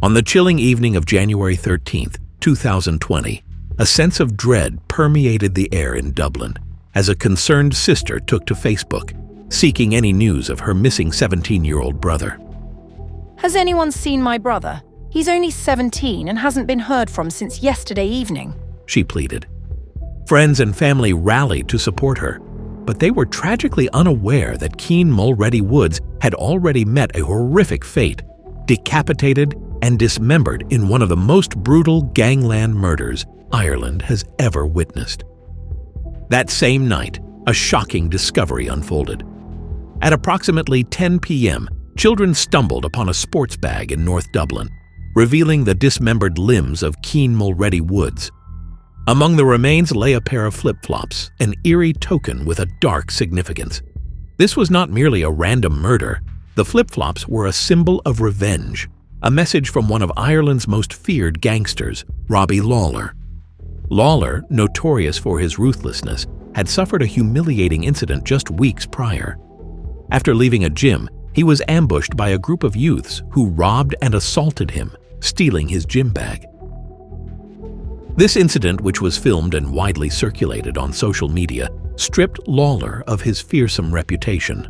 On the chilling evening of January 13th, 2020, a sense of dread permeated the air in Dublin as a concerned sister took to Facebook, seeking any news of her missing 17-year-old brother. Has anyone seen my brother? He's only 17 and hasn't been heard from since yesterday evening, she pleaded. Friends and family rallied to support her, but they were tragically unaware that Keane Mulready-Woods had already met a horrific fate, decapitated and dismembered in one of the most brutal gangland murders Ireland has ever witnessed. That same night, a shocking discovery unfolded. At approximately 10 p.m., children stumbled upon a sports bag in North Dublin, revealing the dismembered limbs of Keane Mulready-Woods. Among the remains lay a pair of flip-flops, an eerie token with a dark significance. This was not merely a random murder. The flip-flops were a symbol of revenge, a message from one of Ireland's most feared gangsters, Robbie Lawler. Lawler, notorious for his ruthlessness, had suffered a humiliating incident just weeks prior. After leaving a gym, he was ambushed by a group of youths who robbed and assaulted him, stealing his gym bag. This incident, which was filmed and widely circulated on social media, stripped Lawler of his fearsome reputation.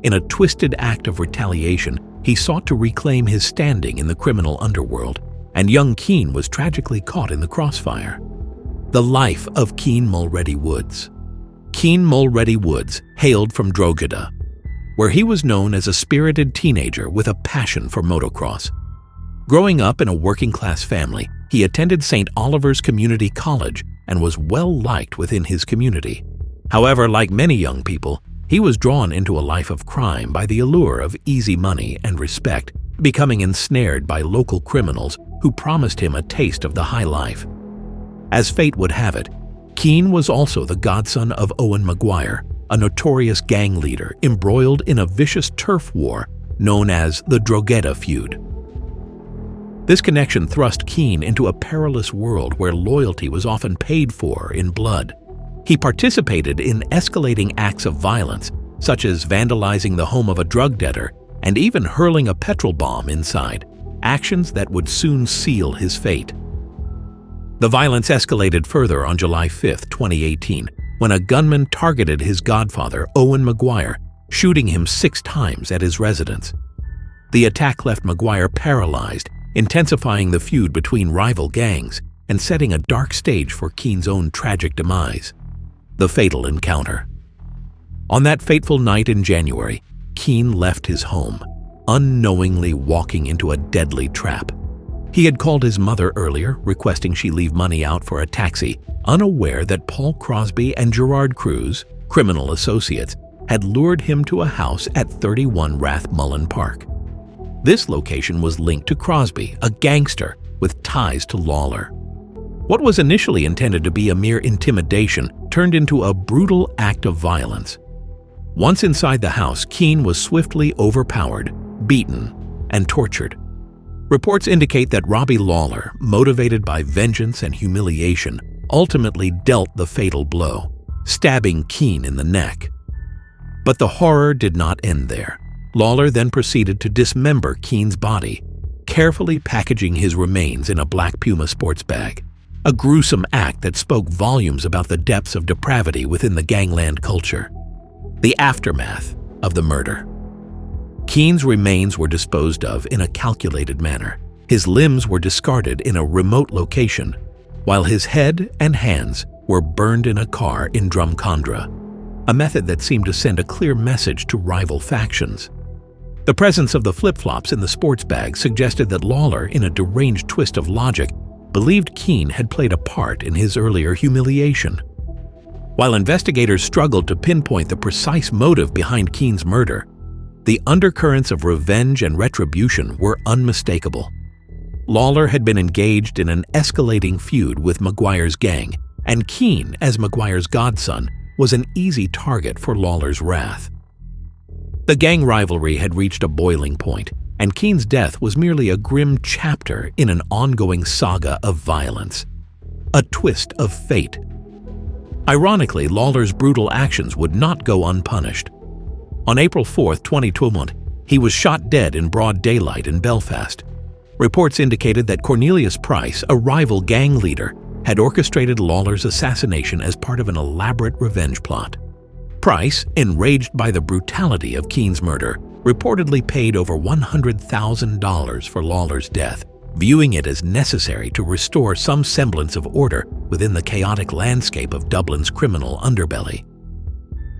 In a twisted act of retaliation, he sought to reclaim his standing in the criminal underworld, and young Keane was tragically caught in the crossfire. The life of Keane Mulready-Woods. Keane Mulready-Woods hailed from Drogheda, where he was known as a spirited teenager with a passion for motocross. Growing up in a working-class family, he attended St. Oliver's Community College and was well-liked within his community. However, like many young people, he was drawn into a life of crime by the allure of easy money and respect, becoming ensnared by local criminals who promised him a taste of the high life. As fate would have it, Keane was also the godson of Owen Maguire, a notorious gang leader embroiled in a vicious turf war known as the Drogheda feud. This connection thrust Keane into a perilous world where loyalty was often paid for in blood. He participated in escalating acts of violence, such as vandalizing the home of a drug debtor and even hurling a petrol bomb inside, actions that would soon seal his fate. The violence escalated further on July 5, 2018, when a gunman targeted his godfather, Owen Maguire, shooting him 6 times at his residence. The attack left Maguire paralyzed, intensifying the feud between rival gangs and setting a dark stage for Keane's own tragic demise. The fatal encounter. On that fateful night in January, Keane left his home, unknowingly walking into a deadly trap. He had called his mother earlier, requesting she leave money out for a taxi, unaware that Paul Crosby and Gerard Cruz, criminal associates, had lured him to a house at 31 Rathmullen Park. This location was linked to Crosby, a gangster with ties to Lawler. What was initially intended to be a mere intimidation turned into a brutal act of violence. Once inside the house, Keane was swiftly overpowered, beaten, and tortured. Reports indicate that Robbie Lawler, motivated by vengeance and humiliation, ultimately dealt the fatal blow, stabbing Keane in the neck. But the horror did not end there. Lawler then proceeded to dismember Keane's body, carefully packaging his remains in a black Puma sports bag. A gruesome act that spoke volumes about the depths of depravity within the gangland culture. The aftermath of the murder. Keane's remains were disposed of in a calculated manner. His limbs were discarded in a remote location, while his head and hands were burned in a car in Drumcondra, a method that seemed to send a clear message to rival factions. The presence of the flip-flops in the sports bag suggested that Lawler, in a deranged twist of logic, believed Keane had played a part in his earlier humiliation. While investigators struggled to pinpoint the precise motive behind Keane's murder, the undercurrents of revenge and retribution were unmistakable. Lawler had been engaged in an escalating feud with Maguire's gang, and Keane, as Maguire's godson, was an easy target for Lawler's wrath. The gang rivalry had reached a boiling point, and Keane's death was merely a grim chapter in an ongoing saga of violence. A twist of fate. Ironically, Lawler's brutal actions would not go unpunished. On April 4, 2021, he was shot dead in broad daylight in Belfast. Reports indicated that Cornelius Price, a rival gang leader, had orchestrated Lawler's assassination as part of an elaborate revenge plot. Price, enraged by the brutality of Keane's murder, reportedly paid over $100,000 for Lawler's death, viewing it as necessary to restore some semblance of order within the chaotic landscape of Dublin's criminal underbelly.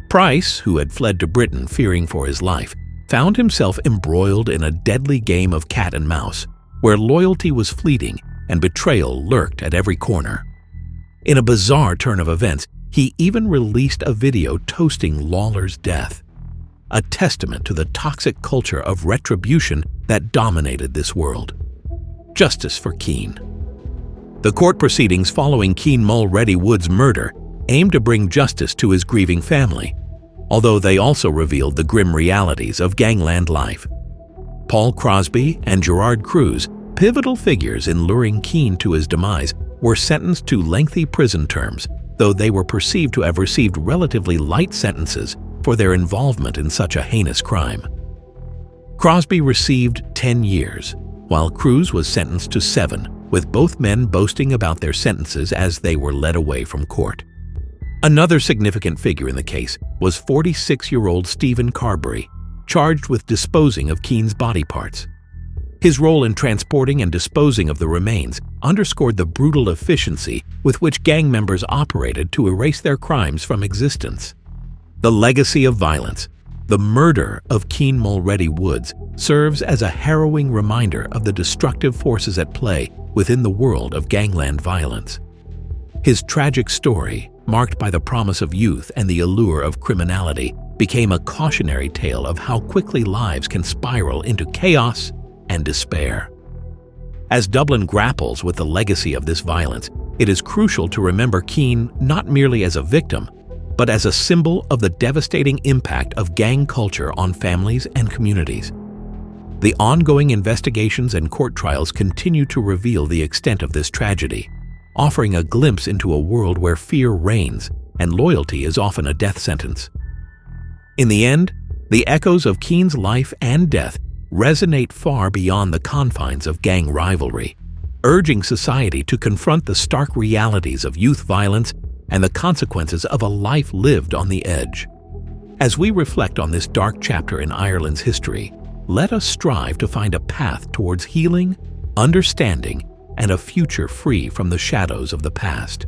Price, who had fled to Britain fearing for his life, found himself embroiled in a deadly game of cat and mouse, where loyalty was fleeting and betrayal lurked at every corner. In a bizarre turn of events, he even released a video toasting Lawler's death, a testament to the toxic culture of retribution that dominated this world. Justice for Keane. The court proceedings following Keane Mulready-Woods' murder aimed to bring justice to his grieving family, although they also revealed the grim realities of gangland life. Paul Crosby and Gerard Cruz, pivotal figures in luring Keane to his demise, were sentenced to lengthy prison terms, though they were perceived to have received relatively light sentences for their involvement in such a heinous crime. Crosby received 10 years, while Cruz was sentenced to 7, with both men boasting about their sentences as they were led away from court. Another significant figure in the case was 46-year-old Stephen Carberry, charged with disposing of Keane's body parts. His role in transporting and disposing of the remains underscored the brutal efficiency with which gang members operated to erase their crimes from existence. The legacy of violence, the murder of Keane Mulready-Woods, serves as a harrowing reminder of the destructive forces at play within the world of gangland violence. His tragic story, marked by the promise of youth and the allure of criminality, became a cautionary tale of how quickly lives can spiral into chaos and despair. As Dublin grapples with the legacy of this violence, it is crucial to remember Keane not merely as a victim, but as a symbol of the devastating impact of gang culture on families and communities. The ongoing investigations and court trials continue to reveal the extent of this tragedy, offering a glimpse into a world where fear reigns and loyalty is often a death sentence. In the end, the echoes of Keane's life and death resonate far beyond the confines of gang rivalry, urging society to confront the stark realities of youth violence and the consequences of a life lived on the edge. As we reflect on this dark chapter in Ireland's history, let us strive to find a path towards healing, understanding, and a future free from the shadows of the past.